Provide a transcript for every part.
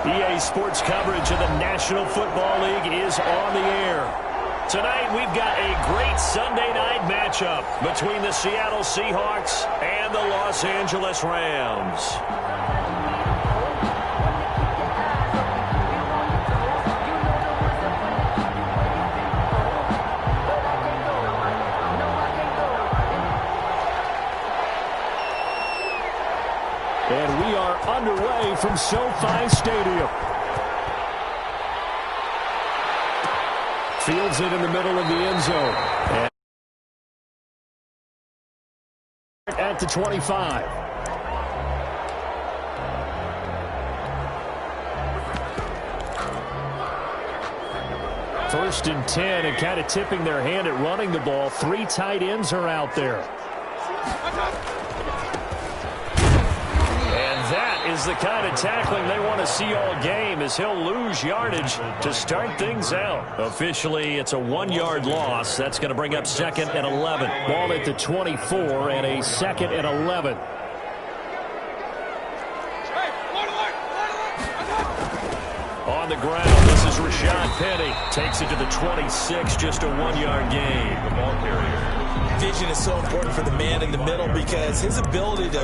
EA Sports coverage of the National Football League is on the air. Tonight, we've got a great Sunday night matchup between the Seattle Seahawks and the Los Angeles Rams. And we are underway from SoFi Stadium. Fields it in the middle of the end zone. And at the 25. First and 10, and kind of tipping their hand at running the ball. 3 tight ends are out there. Is the kind of tackling they want to see all game, as he'll lose yardage to start things out. Officially, it's a 1-yard loss. That's going to bring up 2nd and 11. Ball at the 24 and a 2nd and 11. On the ground, this is Rashad Penny. Takes it to the 26, just a 1-yard gain. The ball carrier. Vision is so important for the man in the middle because his ability to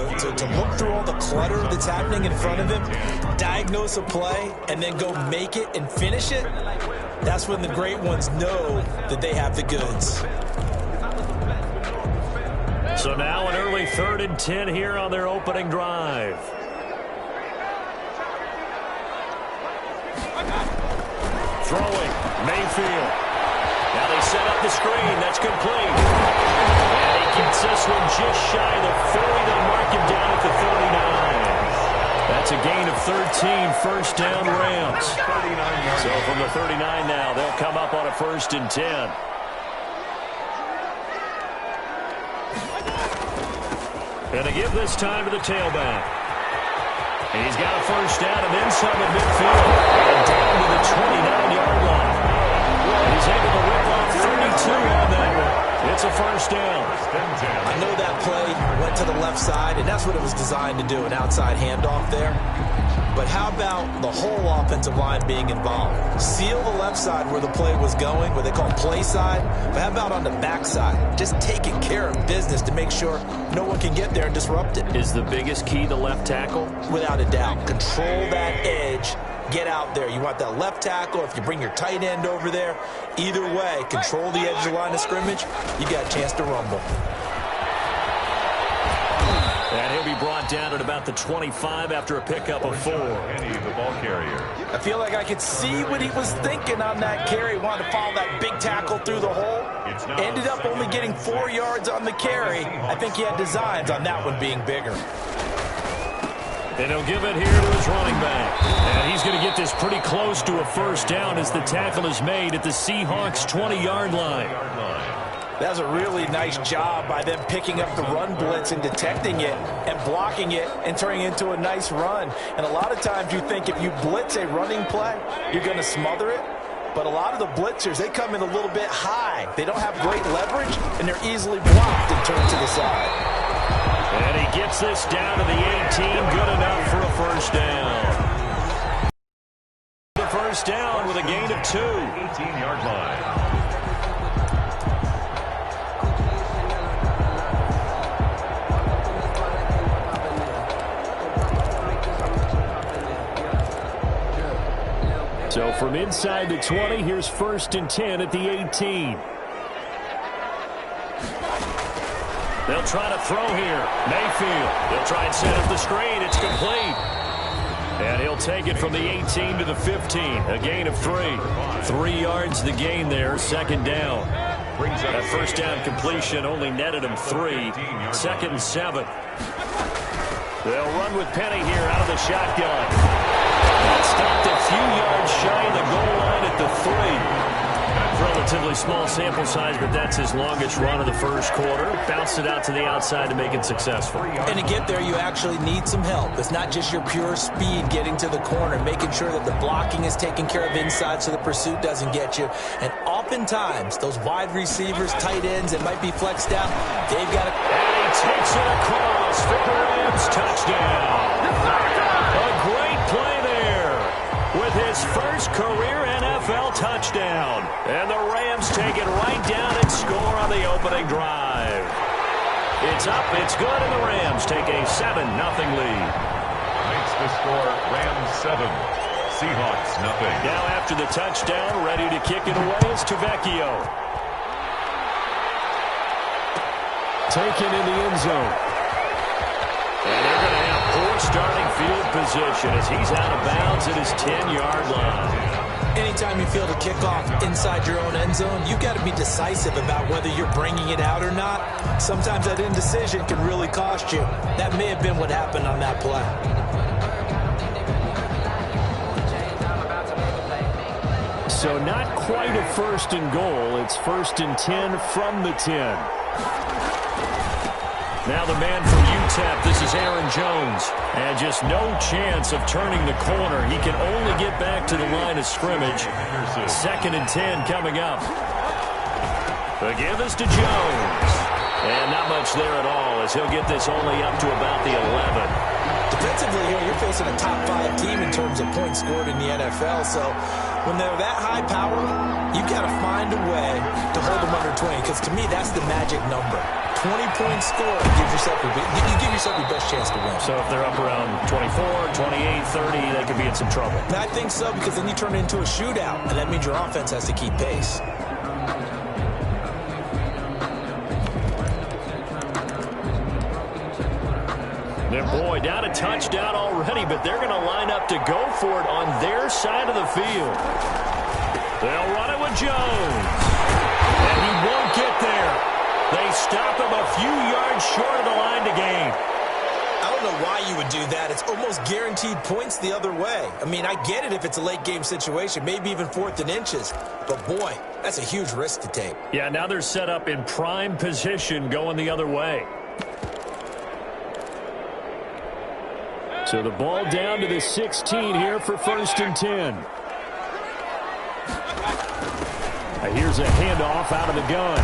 look through all the clutter that's happening in front of him, diagnose a play, and then go make it and finish it, that's when the great ones know that they have the goods. So now an early 3rd and 10 here on their opening drive. Throwing, Mayfield. Now they set up the screen. That's complete. And he gets this one just shy of the 40. They'll mark him down at the 39. That's a gain of 13, first down Rams. So from the 39 now, they'll come up on a 1st and 10. And they give this time to the tailback. And he's got a first down and then some at midfield. And down to the 29-yard line. He's able to rip off 32 on that one. It's a first down. I know that play went to the left side, and that's what it was designed to do, an outside handoff there. But how about the whole offensive line being involved? Seal the left side where the play was going, what they call play side. But how about on the back side? Just taking care of business to make sure no one can get there and disrupt it. Is the biggest key the left tackle? Without a doubt. Control that edge. Get out there. You want that left tackle. If you bring your tight end over there, either way, control the edge of the line of scrimmage, you got a chance to rumble. And he'll be brought down at about the 25 after a pickup of 4. Penny, the ball carrier. I feel like I could see what he was thinking on that carry. Wanted to follow that big tackle through the hole. Ended up only getting 4 yards on the carry. I think he had designs on that one being bigger. And he'll give it here to his running back. And he's going to get this pretty close to a first down as the tackle is made at the Seahawks' 20-yard line. That was a really nice job by them picking up the run blitz and detecting it and blocking it and turning it into a nice run. And a lot of times you think if you blitz a running play, you're going to smother it. But a lot of the blitzers, they come in a little bit high. They don't have great leverage, and they're easily blocked and turned to the side. And he gets this down to the 18. Good enough for a first down. The first down with a gain of 2. 18-yard line. So from inside the 20, here's 1st and 10 at the 18. They'll try to throw here. Mayfield. They'll try and set up the screen. It's complete. And he'll take it from the 18 to the 15. A gain of 3. 3 yards the gain there. 2nd down. That first down completion only netted him 3. 2nd and 7. They'll run with Penny here out of the shotgun. That stopped a few yards shy of the goal line at the 3. Relatively small sample size, but that's his longest run of the first quarter. Bounced it out to the outside to make it successful. And to get there, you actually need some help. It's not just your pure speed getting to the corner, making sure that the blocking is taken care of inside so the pursuit doesn't get you. And oftentimes, those wide receivers, tight ends that might be flexed out, they've got to... And he takes it across for the Rams. Touchdown. A great play there. his first career NFL touchdown. And the Rams take it right down and score on the opening drive. It's up, it's good, and the Rams take a 7-0 lead. Makes the score Rams 7, Seahawks nothing. Now after the touchdown, ready to kick it away is Tavecchio. Taken in the end zone. And they're going to have poor starting field position as he's out of bounds at his 10-yard line. Anytime you field a kickoff inside your own end zone, you've got to be decisive about whether you're bringing it out or not. Sometimes that indecision can really cost you. That may have been what happened on that play. So not quite a 1st and goal. It's 1st and 10 from the 10. Now the man from UTEP, this is Aaron Jones. And just no chance of turning the corner. He can only get back to the line of scrimmage. 2nd and 10 coming up. The give is to Jones. And not much there at all as he'll get this only up to about the 11. Defensively here, you're facing a top 5 team in terms of points scored in the NFL. So when they're that high power, you've got to find a way to hold them under 20. Because to me, that's the magic number. 20-point score gives yourself you give yourself your best chance to win. So if they're up around 24, 28, 30, they could be in some trouble. And I think so, because then you turn it into a shootout, and that means your offense has to keep pace. Then, boy, down a touchdown already, but they're going to line up to go for it on their side of the field. They'll run it with Jones. And he won't get there. They stop him a few yards short of the line to gain. I don't know why you would do that. It's almost guaranteed points the other way. I mean, I get it if it's a late game situation, maybe even 4th and inches. But, boy, that's a huge risk to take. Yeah, now they're set up in prime position going the other way. So the ball down to the 16 here for 1st and 10. Here's a handoff out of the gun.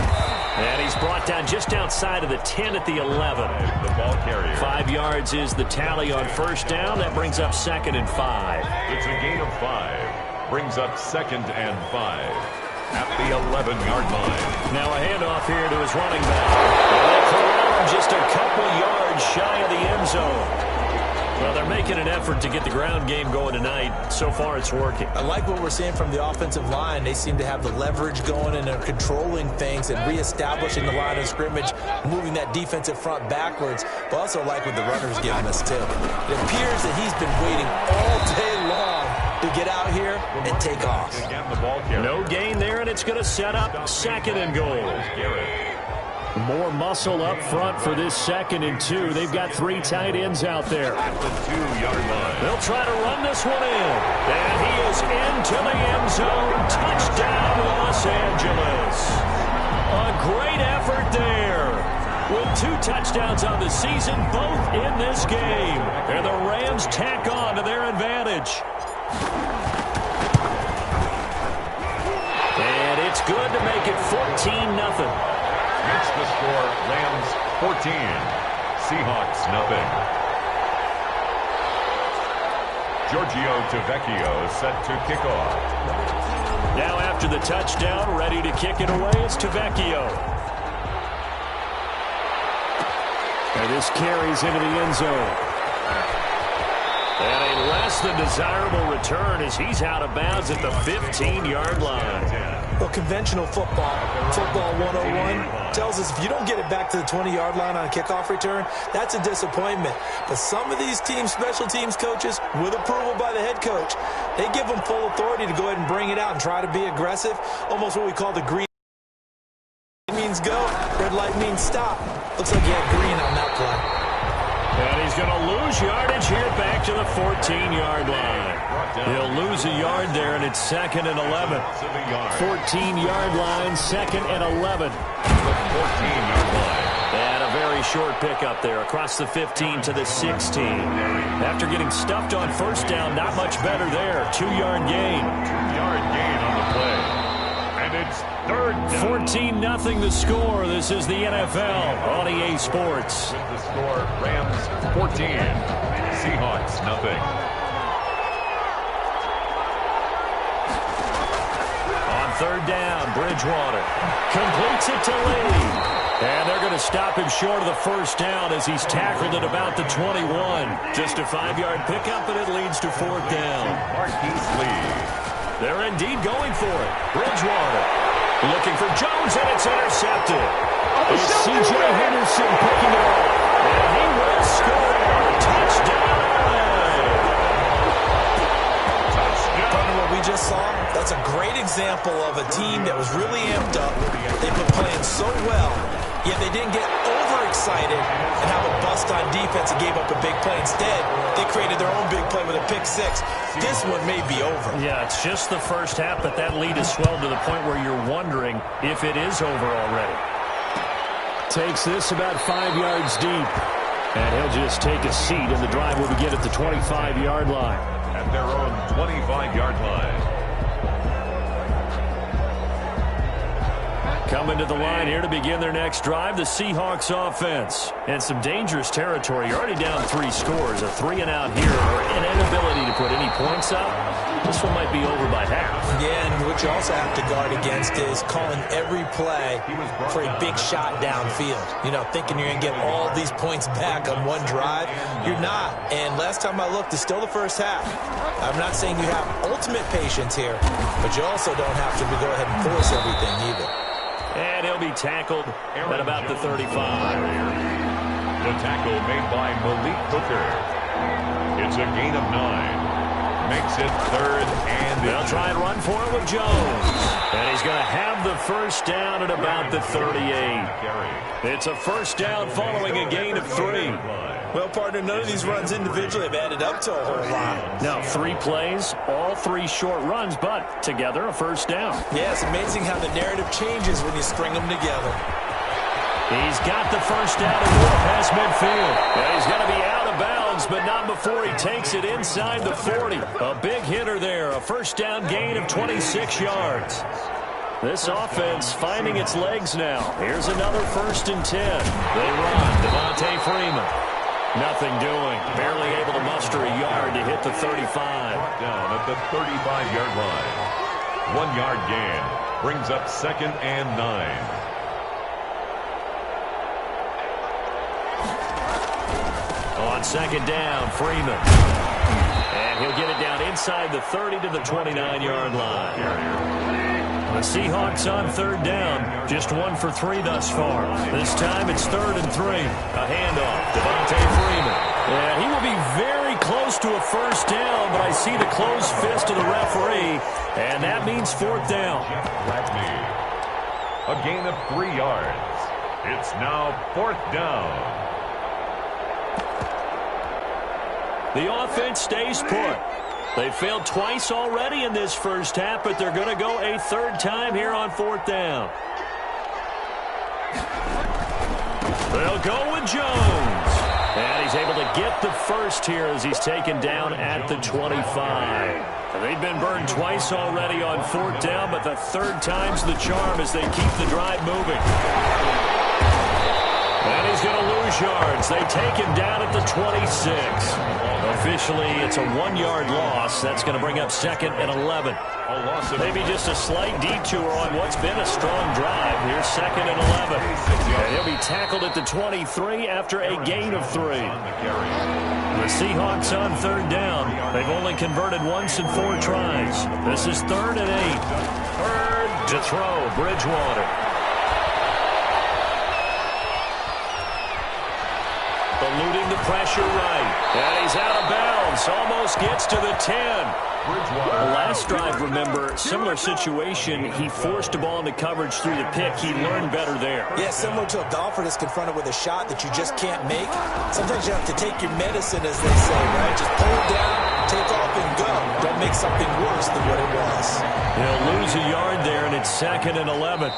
And he's brought down just outside of the 10 at the 11. The ball carrier. 5 yards is the tally on 1st down. That brings up 2nd and 5. It's a gain of 5. Brings up 2nd and 5. At the 11-yard line. Now a handoff here to his running back. And they corral him just a couple yards shy of the end zone. Well, they're making an effort to get the ground game going tonight. So far, it's working. I like what we're seeing from the offensive line. They seem to have the leverage going, and they're controlling things and reestablishing the line of scrimmage, moving that defensive front backwards. But also like what the runner's giving us, too. It appears that he's been waiting all day long to get out here and take off. No gain there, and it's going to set up 2nd and goal. More muscle up front for this 2nd and 2. They've got 3 tight ends out there. At the 2-yard line. They'll try to run this one in. And he is into the end zone. Touchdown, Los Angeles. A great effort there. With 2 touchdowns on the season, both in this game. And the Rams tack on to their advantage. And it's good to make it 14-0. Makes the score Rams 14, Seahawks nothing. Giorgio Tavecchio set to kick off. Now after the touchdown, ready to kick it away is Tavecchio. And this carries into the end zone. And a less than desirable return as he's out of bounds at the 15-yard line. Well, conventional football 101, tells us if you don't get it back to the 20-yard line on a kickoff return, that's a disappointment. But some of these teams, special teams coaches, with approval by the head coach, they give them full authority to go ahead and bring it out and try to be aggressive, almost what we call the green means go, red light means stop. Looks like he had green on that play. And he's going to lose yardage here back to the 14-yard line. He'll lose a yard there, and it's 2nd and 11. 14-yard line, 2nd and 11. 14-yard line. And a very short pickup there across the 15 to the 16. After getting stuffed on 1st down, not much better there. 2-yard gain. 2-yard gain on the play. And it's 3rd down. 14-0 the score. This is the NFL on EA Sports. With the score, Rams 14, Seahawks nothing. third down. Bridgewater completes it to Lee. And they're going to stop him short of the first down as he's tackled at about the 21. Just a 5-yard pickup, and it leads to fourth down. Marquise Lee. They're indeed going for it. Bridgewater looking for Jones, and it's intercepted. It's C.J. Henderson picking it up. And he will score. Touchdown. Partner, what we just saw, that's a great example of a team that was really amped up. They've been playing so well, yet they didn't get overexcited and have a bust on defense and gave up a big play. Instead, they created their own big play with a pick six. This one may be over. Yeah, it's just the first half, but that lead has swelled to the point where you're wondering if it is over already. Takes this about 5 yards deep. And he'll just take a seat, and the drive will begin at the 25-yard line. At their own 25-yard line. Coming to the line here to begin their next drive, the Seahawks offense. And some dangerous territory. You're already down 3 scores. A 3-and-out here, or an inability to put any points up. This one might be over by half. Yeah, and what you also have to guard against is calling every play for a big shot downfield. You know, thinking you're going to get all these points back on one drive. You're not. And last time I looked, it's still the first half. I'm not saying you have ultimate patience here, but you also don't have to go ahead and force everything either. And he'll be tackled at about the 35. The tackle made by Malik Hooker. It's a gain of 9. Makes it third and they'll try and run for it with Jones. And he's going to have the first down at about the 38. It's a first down following a gain of 3. Well, partner, none of these runs individually have added up to a whole lot. Now, 3 plays, all 3 short runs, but together a first down. Yeah, it's amazing how the narrative changes when you string them together. He's got the first down and more past midfield. And he's going to be out of bounds, but not before he takes it inside the 40. A big hitter there, a first down gain of 26 yards. This offense finding its legs now. Here's another 1st and 10. They run. Devontae Freeman. Nothing doing. Barely able to muster a yard to hit the 35. Down at the 35-yard line. 1-yard gain. Brings up 2nd and 9. On 2nd down, Freeman. And he'll get it down inside the 30 to the 29-yard line. The Seahawks on 3rd down. Just 1 for 3 thus far. This time it's 3rd and 3. A handoff. Devontae Freeman. And he will be very close to a first down, but I see the closed fist of the referee, and that means 4th down. A gain of 3 yards. It's now 4th down. The offense stays put. They failed twice already in this first half, but they're going to go a 3rd time here on 4th down. They'll go with Jones. And he's able to get the first here as he's taken down at the 25. They've been burned twice already on 4th down, but the 3rd time's the charm as they keep the drive moving. And he's going to lose yards. They take him down at the 26. Officially, it's a 1-yard loss. That's going to bring up 2nd and 11. Maybe just a slight detour on what's been a strong drive. Here's 2nd and 11. And he'll be tackled at the 23 after a gain of 3. The Seahawks on 3rd down. They've only converted once in 4 tries. This is 3rd and 8. 3rd to throw, Bridgewater. Eluding the pressure right. And he's out of bounds. Almost gets to the 10. Last drive, remember, similar situation. He forced a ball into coverage through the pick. He learned better there. Yeah, similar to a golfer that's confronted with a shot that you just can't make. Sometimes you have to take your medicine, as they say, right? Just pull it down, take off, and go. Don't make something worse than what it was. He'll lose a yard there, and it's 2nd and 11.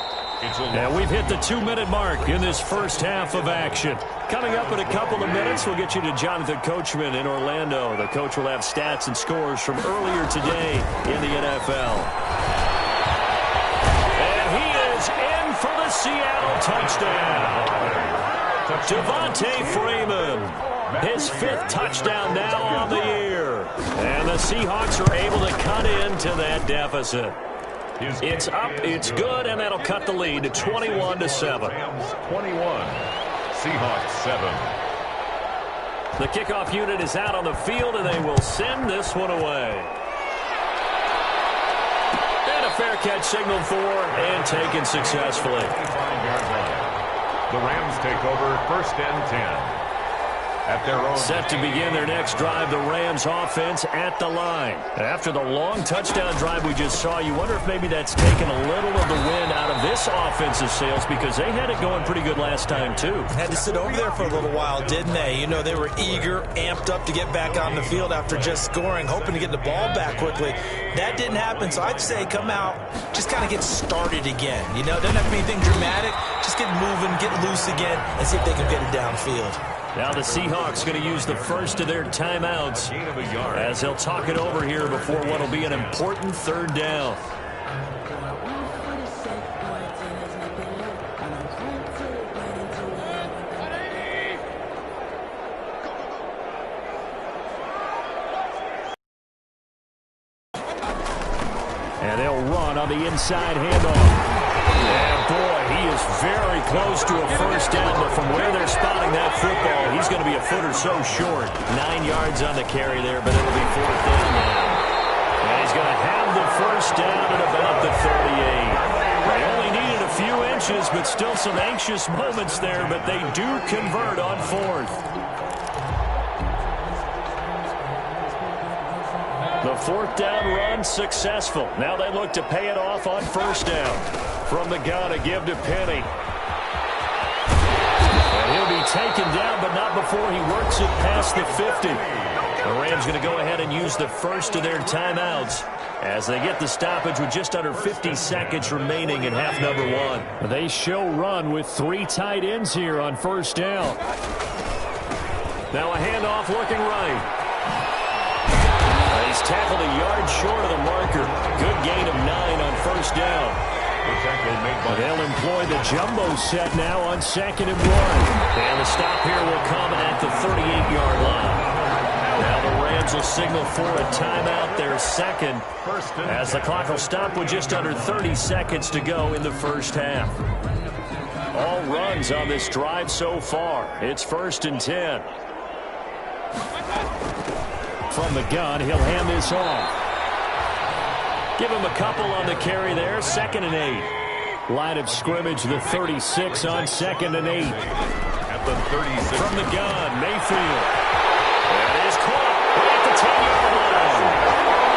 And we've hit the 2-minute mark in this first half of action. Coming up in a couple of minutes, we'll get you to Jonathan Coachman in Orlando. The coach will have stats and scores from earlier today in the NFL. And he is in for the Seattle touchdown. Devontae Freeman, his 5th touchdown now on the year. And the Seahawks are able to cut into that deficit. It's up, it's good, and that'll cut the lead to 21-7. Rams 21, Seahawks 7. The kickoff unit is out on the field, and they will send this one away. And a fair catch signaled for and taken successfully. The Rams take over 1st and 10. At their own set to begin their next drive, the Rams offense at the line. After the long touchdown drive we just saw, you wonder if maybe that's taken a little of the wind out of this offensive sails, because they had it going pretty good last time too. Had to sit over there for a little while, didn't they? You know, they were eager, amped up to get back on the field after just scoring, hoping to get the ball back quickly. That didn't happen, so I'd say come out, just kind of get started again. You know, doesn't have to be anything dramatic. Just get moving, get loose again, and see if they can get it downfield. Now the Seahawks going to use the first of their timeouts as they'll talk it over here before what will be an important 3rd down. And they'll run on the inside handoff. Yeah, boy, he is very close to a 1st down, but from where they're spotting that football, he's going to be a foot or so short. 9 yards on the carry there, but it'll be 4th down now. And he's going to have the 1st down at about the 38. They only needed a few inches, but still some anxious moments there, but they do convert on 4th. The 4th down run successful. Now they look to pay it off on 1st down. From the gun, a give to Penny. And he'll be taken down, but not before he works it past the 50. The Rams going to go ahead and use the first of their timeouts as they get the stoppage with just under 50 seconds remaining in half number 1. They show run with 3 tight ends here on 1st down. Now a handoff looking right. He's tackled a yard short of the marker. Good gain of 9 on 1st down. They'll employ the jumbo set now on 2nd and 1. And the stop here will come at the 38-yard line. Now the Rams will signal for a timeout, their 2nd, as the clock will stop with just under 30 seconds to go in the 1st half. All runs on this drive so far. It's 1st and 10. From the gun, he'll hand this off. Give him a couple on the carry there. 2nd and 8. Line of scrimmage, the 36 on 2nd and 8. At the 36. From the gun, Mayfield. That is caught right at the 10-yard line.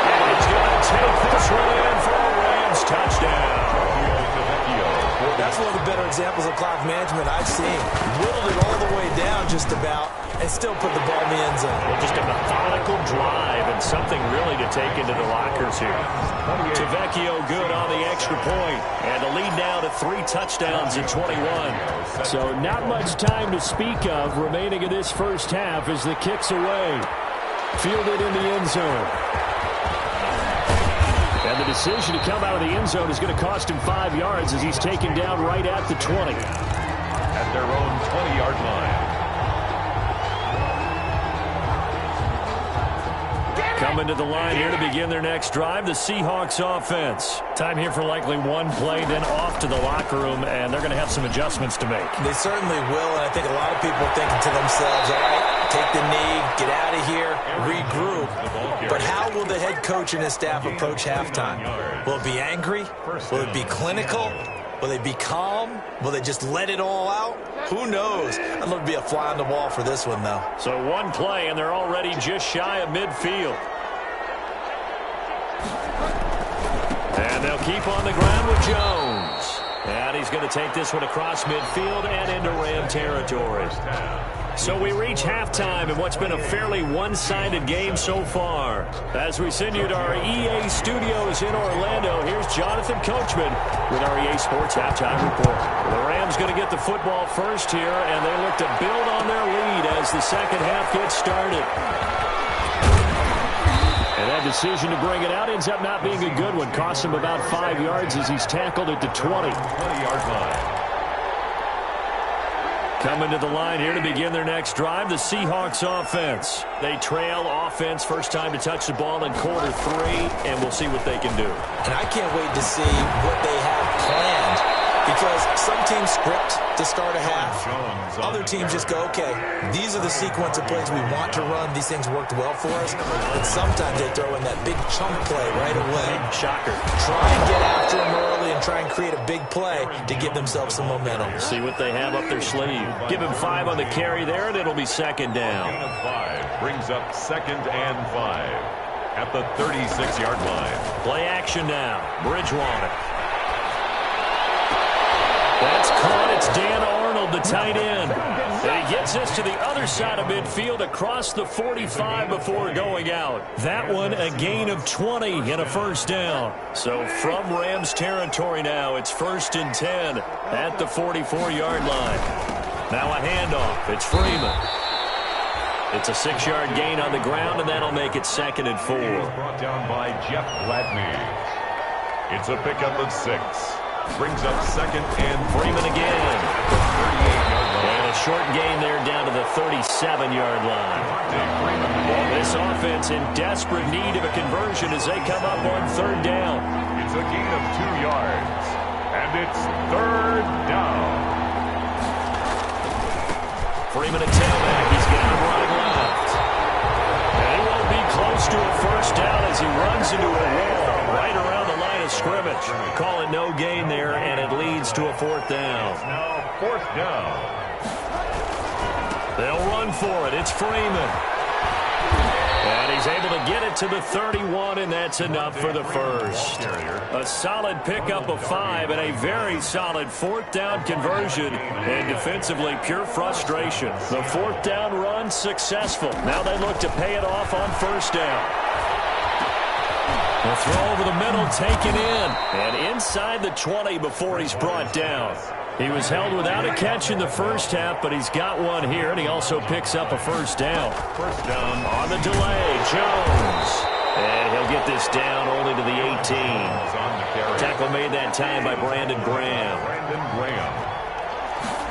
And he's going to take this one in for a Rams touchdown. That's one of the better examples of clock management I've seen. Whittled it all the way down just about and still put the ball in the end zone. Well, just a methodical drive and something really to take into the lockers here. Tavecchio good on the extra point. And the lead now to 3 touchdowns at 21. So not much time to speak of remaining in this 1st half as the kick's away. Fielded in the end zone. And the decision to come out of the end zone is going to cost him 5 yards as he's taken down right at the 20. At their own 20-yard line. Coming to the line here to begin their next drive, the Seahawks offense. Time here for likely one play, then off to the locker room, and they're going to have some adjustments to make. They certainly will, and I think a lot of people are thinking to themselves, all right, take the knee, get out of here, regroup. But how will the head coach and his staff approach halftime? Will it be angry? Will it be clinical? Will they be calm? Will they just let it all out? Who knows? I'd love to be a fly on the wall for this one, though. So one play, and they're already just shy of midfield. And they'll keep on the ground with Jones. And he's going to take this one across midfield and into Ram territory. So we reach halftime in what's been a fairly one-sided game so far. As we send you to our EA studios in Orlando, here's Jonathan Coachman with our EA Sports Halftime Report. The Rams going to get the football first here, and they look to build on their lead as the second half gets started. And that decision to bring it out ends up not being a good one. Costs him about 5 yards as he's tackled at the 20. 20-yard line. Coming to the line here to begin their next drive, the Seahawks offense. They trail offense first time to touch the ball in quarter 3, and we'll see what they can do. And I can't wait to see what they have planned, because some teams script to start a half. Other teams just go, okay, these are the sequence of plays we want to run. These things worked well for us. And sometimes they throw in that big chunk play right away. Shocker. Try and get after them early and try and create a big play to give themselves some momentum. See what they have up their sleeve. Give him 5 on the carry there, and it'll be second down. Gain of 5 brings up 2nd and 5 at the 36-yard line. Play action now. Bridgewater. That's caught. It's Dan Arnold, the tight end. And he gets this to the other side of midfield across the 45 before going out. That one a gain of 20 and a first down. So from Rams territory now, it's 1st and 10 at the 44-yard line. Now a handoff. It's Freeman. It's a 6-yard gain on the ground, and that'll make it 2nd and 4. Brought down by Jeff Gladney. It's a pickup of 6. Brings up 2nd and Freeman again. 38-yard line. And a short gain there down to the 37-yard line. This offense in desperate need of a conversion as they come up on 3rd down. It's a gain of 2 yards. And it's 3rd down. Freeman at tailback. He's got him running left. And he won't be close to a first down as he runs into a wall right around the line of scrimmage. Call it no gain there, and it leads to a 4th down. Now 4th down. They'll run for it. It's Freeman. And he's able to get it to the 31, and that's enough for the first. A solid pickup of 5 and a very solid 4th down conversion. And defensively, pure frustration. The 4th down run successful. Now they look to pay it off on 1st down. The throw over the middle taken in. And inside the 20 before he's brought down. He was held without a catch in the first half, but he's got one here, and he also picks up a first down. First down on the delay, Jones. And he'll get this down only to the 18. Tackle made that time by Brandon Graham.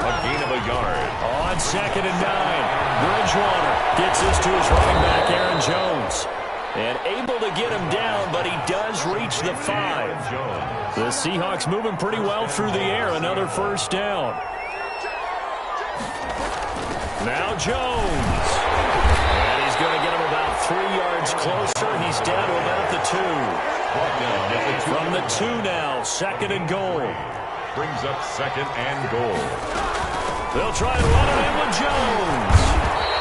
A gain of a yard. On 2nd and 9, Bridgewater gets this to his running back, Aaron Jones. And able to get him down, but he does reach the 5. The Seahawks moving pretty well through the air. Another first down. Now Jones. And he's going to get him about 3 yards closer. He's down to about the 2. From the 2 now, 2nd and goal. Brings up 2nd and goal. They'll try and run it in with Jones.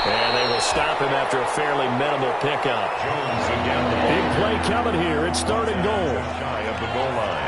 And they will stop him after a fairly minimal pickup. Jones again. Big play coming here. It's 3rd and goal. Shy of the goal line.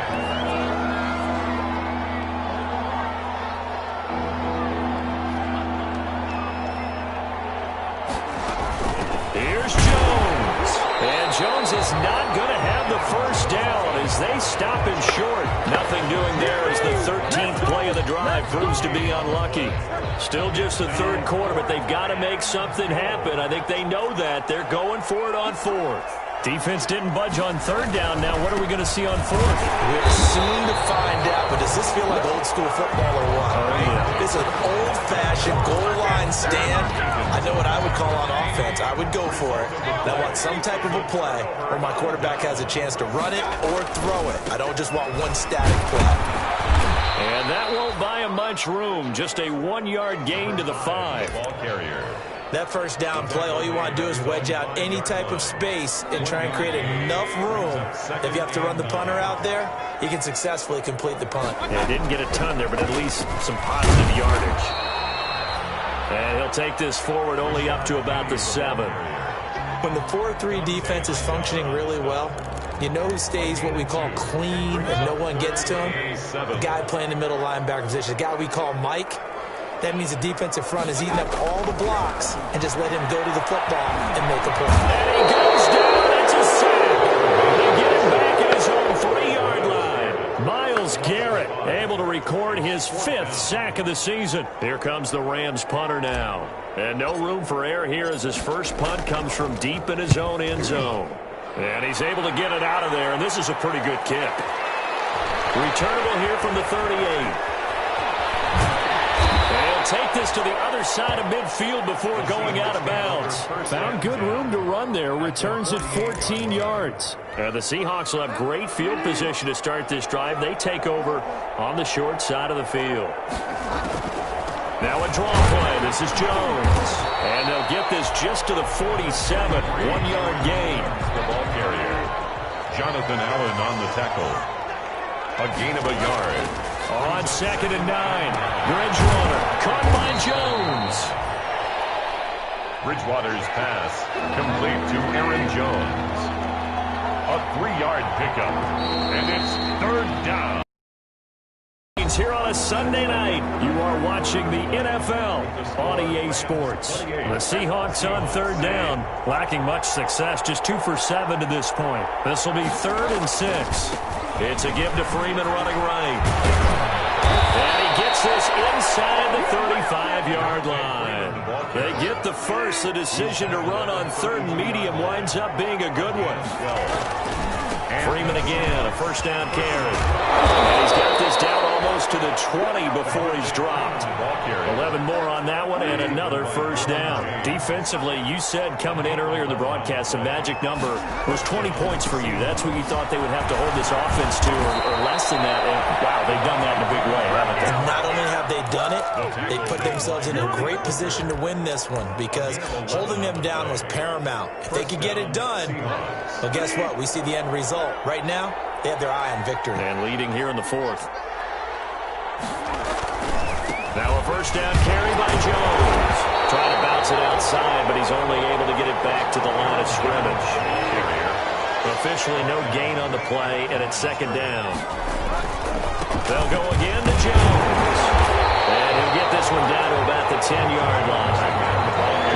Here's Jones. And Jones is not going to have the first down as they stop him short. Nothing doing there as the 13th play of the drive proves to be unlucky. Still just the 3rd quarter, but they've got to make something happen. I think they know that. They're going for it on 4th. Defense didn't budge on 3rd down. Now what are we going to see on 4th? We're soon to find out, but does this feel like old school football or what? Yeah. It's an old-fashioned goal line stand. I know what I would call on offense. I would go for it. And I want some type of a play where my quarterback has a chance to run it or throw it. I don't just want one static play. And that won't buy him much room. Just a 1-yard gain to the 5. Ball carrier. That first down play, all you want to do is wedge out any type of space and try and create enough room. If you have to run the punter out there, he can successfully complete the punt. Yeah, didn't get a ton there, but at least some positive yardage. And he'll take this forward only up to about the 7. When the 4-3 defense is functioning really well, you know who stays what we call clean and no one gets to him? The guy playing the middle linebacker position, the guy we call Mike. That means the defensive front is eating up all the blocks and just let him go to the football and make a play. And he goes down. It's a sack. They get him back at his own 3-yard line. Myles Garrett able to record his 5th sack of the season. Here comes the Rams punter now. And no room for error here as his first punt comes from deep in his own end zone. And he's able to get it out of there, and this is a pretty good kick. Returnable here from the 38. take this to the other side of midfield before going out of bounds. Found good room to run there. Returns at 14 yards. The Seahawks will have great field position to start this drive. They take over on the short side of the field. Now a draw play. This is Jones. And they'll get this just to the 47. 1-yard gain. The ball carrier. Jonathan Allen on the tackle. A gain of a yard. On 2nd and 9. Bridgewater caught by Jones. Bridgewater's pass complete to Aaron Jones. A 3-yard pickup. And it's 3rd down. Here on a Sunday night, you are watching the NFL on EA Sports. The Seahawks on 3rd down, lacking much success, just 2 for 7 to this point. This will be 3rd and 6. It's a give to Freeman running right. And he gets this inside the 35-yard line. They get the first. The decision to run on 3rd and medium winds up being a good one. Freeman again, a 1st down carry. And he's got this down almost to the 20 before he's dropped. 11 more on that one and another 1st down. Defensively, you said coming in earlier in the broadcast, the magic number was 20 points for you. That's what you thought they would have to hold this offense to, or less than that. And wow, they've done that in a big way, haven't they? And not only have they done it, they put themselves in a great position to win this one because holding them down was paramount. If they could get it done, well, guess what? We see the end result. Right now, they have their eye on victory. And leading here in the 4th. Now a 1st down carry by Jones. Trying to bounce it outside, but he's only able to get it back to the line of scrimmage. Officially no gain on the play, and it's 2nd down. They'll go again to Jones. And he'll get this one down to about the 10-yard line.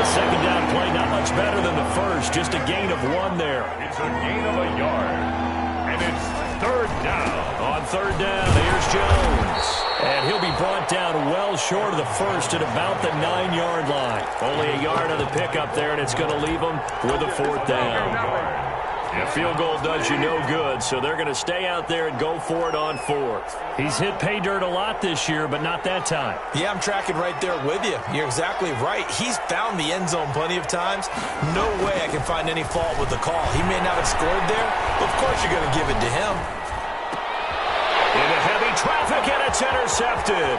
The 2nd down play, not much better than the first, just a gain of 1 there. It's a gain of a yard. And it's 3rd down. On 3rd down, here's Jones. And he'll be brought down well short of the first at about the 9-yard line. Only a yard on the pickup there, and it's going to leave him with a 4th down. A field goal does you no good, so they're going to stay out there and go for it on 4th. He's hit pay dirt a lot this year, but not that time. Yeah, I'm tracking right there with you. You're exactly right. He's found the end zone plenty of times. No way I can find any fault with the call. He may not have scored there, but of course you're going to give it to him. Into heavy traffic, and it's intercepted.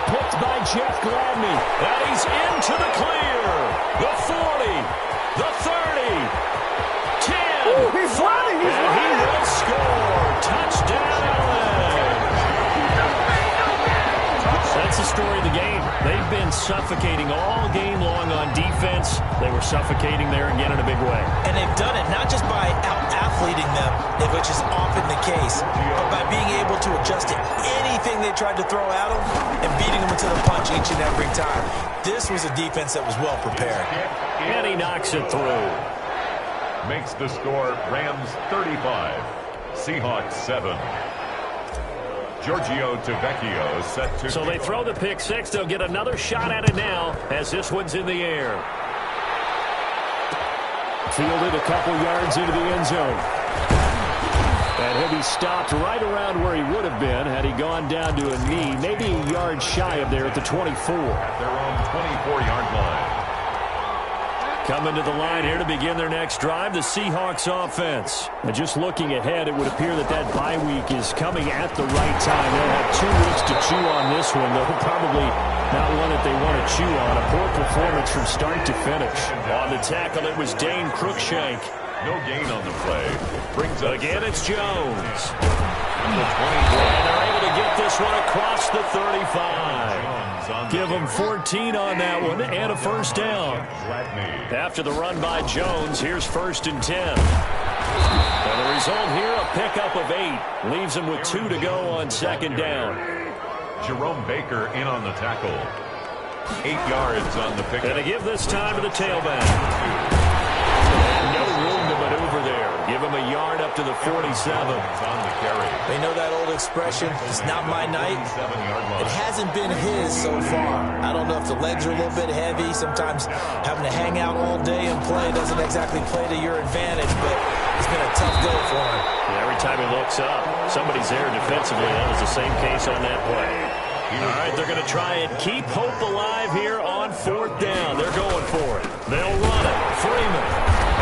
Picked by Jeff Gladney. And he's into the clear. The 40, the 30. Ooh, he's running. He's running. He will score. Touchdown, Allen. That's the story of the game. They've been suffocating all game long on defense. They were suffocating there again in a big way. And they've done it not just by out-athleting them, which is often the case, but by being able to adjust to anything they tried to throw at them and beating them to the punch each and every time. This was a defense that was well prepared. And he knocks it through. Makes the score Rams 35, Seahawks 7. Giorgio Tavecchio set to... So they throw the pick six. They'll get another shot at it now as this one's in the air. Fielded a couple yards into the end zone. And he'll be stopped right around where he would have been had he gone down to a knee, maybe a yard shy of there at the 24. At their own 24-yard line. Coming to the line here to begin their next drive, the Seahawks offense. And just looking ahead, it would appear that that bye week is coming at the right time. They'll have 2 weeks to chew on this one, though probably not one that they want to chew on. A poor performance from start to finish. On the tackle, it was Dane Cruikshank. No gain on the play. Brings up again, it's Jones. And they're able to get this one across the 35. Give them 14 on that one and a 1st down. After the run by Jones, here's 1st and 10. And the result here, a pickup of 8. Leaves them with 2 to go on 2nd down. Jerome Baker in on the tackle. 8 yards on the pickup. And they give this time to the tailback. No room to maneuver there. Give him a yard up to the 47. On the carry. They know that old expression, it's not my night. It hasn't been his so far. I don't know if the legs are a little bit heavy. Sometimes having to hang out all day and play doesn't exactly play to your advantage, but it's been a tough go for him. Yeah, every time he looks up, somebody's there defensively. That was the same case on that play. All right, they're going to try and keep hope alive here on 4th down. They're going for it. They'll run it. Freeman.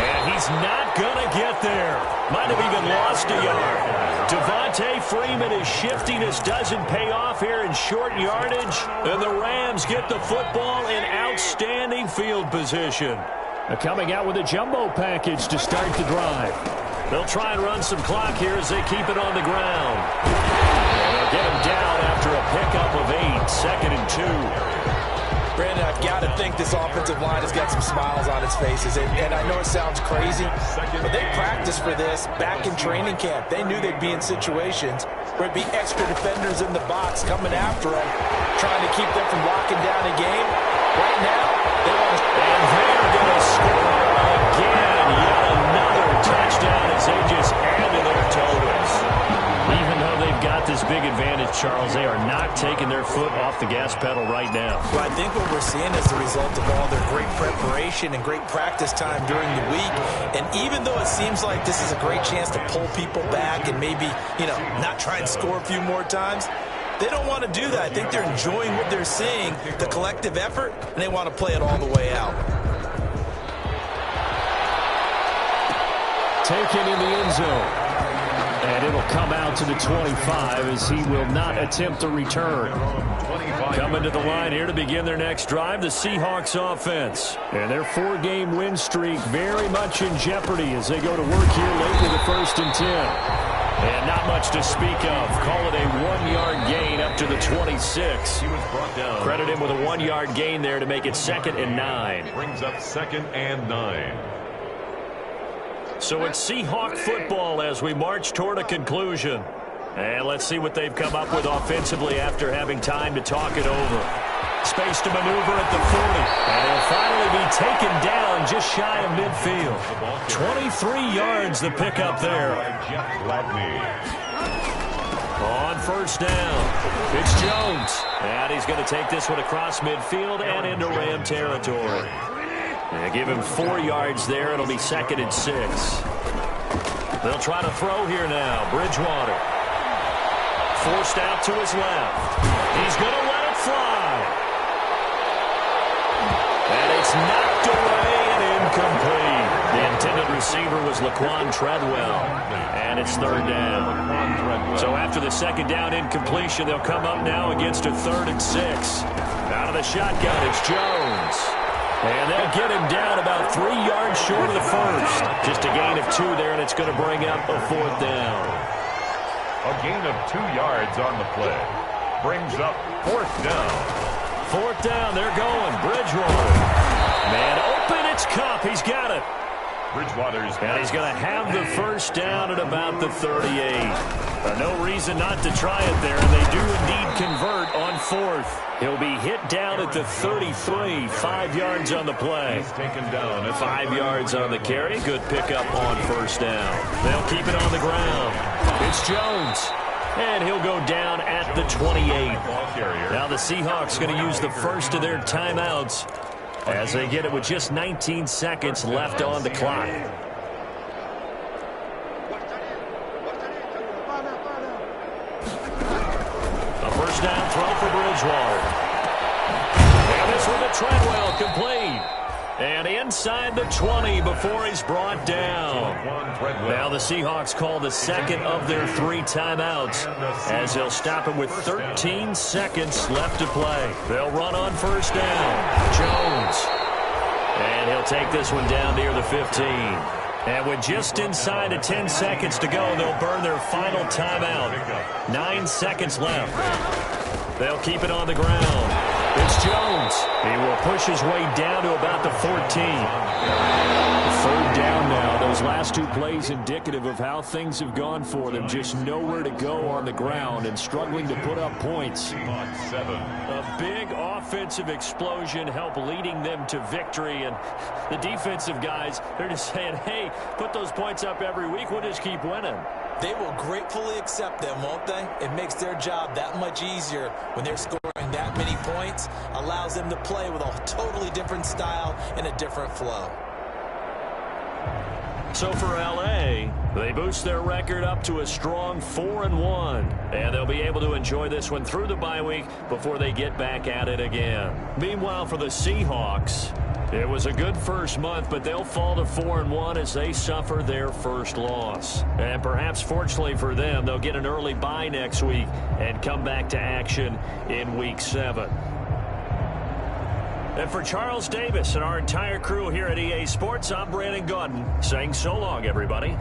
And he's not going to get there. Might have even lost a yard. Devontae Freeman is shifting. This doesn't pay off here in short yardage. And the Rams get the football in outstanding field position. They're coming out with a jumbo package to start the drive. They'll try and run some clock here as they keep it on the ground. And they'll get him down after a pickup of 8, 2nd and 2. Brandon, I've got to think this offensive line has got some smiles on its faces. And I know it sounds crazy, but they practiced for this back in training camp. They knew they'd be in situations where it'd be extra defenders in the box coming after them, trying to keep them from locking down a game. Right now, they want to... And they're going to score again. Yet another touchdown as they just add to their totals. Even though they've got this big advantage, Charles, they are not taking their foot off the gas pedal right now. Well, I think what we're seeing is the result of all their great preparation and great practice time during the week. And even though it seems like this is a great chance to pull people back and maybe, not try and score a few more times, they don't want to do that. I think they're enjoying what they're seeing, the collective effort, and they want to play it all the way out. Taken in the end zone. And it'll come out to the 25 as he will not attempt the return. Coming to the line here to begin their next drive, the Seahawks offense. And their 4-game win streak very much in jeopardy as they go to work here late in the 1st and 10. And not much to speak of. Call it a 1-yard gain up to the 26. He was brought down. Credit him with a 1-yard gain there to make it 2nd and 9. Brings up 2nd and 9. So it's Seahawk football as we march toward a conclusion. And let's see what they've come up with offensively after having time to talk it over. Space to maneuver at the 40. And he'll finally be taken down just shy of midfield. 23 yards the pickup there. On 1st down, it's Jones. And he's going to take this one across midfield and into Ram territory. They give him 4 yards there. It'll be 2nd and 6. They'll try to throw here now. Bridgewater. Forced out to his left. He's going to let it fly. And it's knocked away and incomplete. The intended receiver was Laquan Treadwell. And it's 3rd down. So after the 2nd down incompletion, they'll come up now against a 3rd and 6. Out of the shotgun, it's Jones. And they'll get him down about 3 yards short of the 1st. Just a gain of 2 there, and it's going to bring up a 4th down. A gain of 2 yards on the play. Brings up 4th down. 4th down, they're going. Bridgewater. Man open, it's Kupp. He's got it. Bridgewater's. And he's going to have the 1st down at about the 38. No reason not to try it there, and they do indeed convert on 4th. He'll be hit down at the 33, 5 yards on the play. He's taken down. 5 yards on the carry. Good pickup on 1st down. They'll keep it on the ground. It's Jones. And he'll go down at the 28. Now the Seahawks going to use the first of their timeouts as they get it with just 19 seconds left on the clock. A 1st down throw for Bridgewater. And this one to Treadwell, complete. And inside the 20 before he's brought down. Now the Seahawks call the 2nd of their 3 timeouts as they'll stop him with 13 seconds left to play. They'll run on 1st down. Jones. And he'll take this one down near the 15. And with just inside of 10 seconds to go, they'll burn their final timeout. 9 seconds left. They'll keep it on the ground. It's Jones. He will push his way down to about the 14. 3rd down now. Those last 2 plays indicative of how things have gone for them. Just nowhere to go on the ground and struggling to put up points. A big offensive explosion helped leading them to victory. And the defensive guys, they're just saying, hey, put those points up every week. We'll just keep winning. They will gratefully accept them, won't they? It makes their job that much easier when they're scoring that many points. Allows them to play with a totally different style and a different flow. So for L.A., they boost their record up to a strong 4-1. And they'll be able to enjoy this one through the bye week before they get back at it again. Meanwhile, for the Seahawks, it was a good first month, but they'll fall to 4-1 as they suffer their first loss. And perhaps fortunately for them, they'll get an early bye next week and come back to action in Week 7. And for Charles Davis and our entire crew here at EA Sports, I'm Brandon Gaudin saying so long, everybody.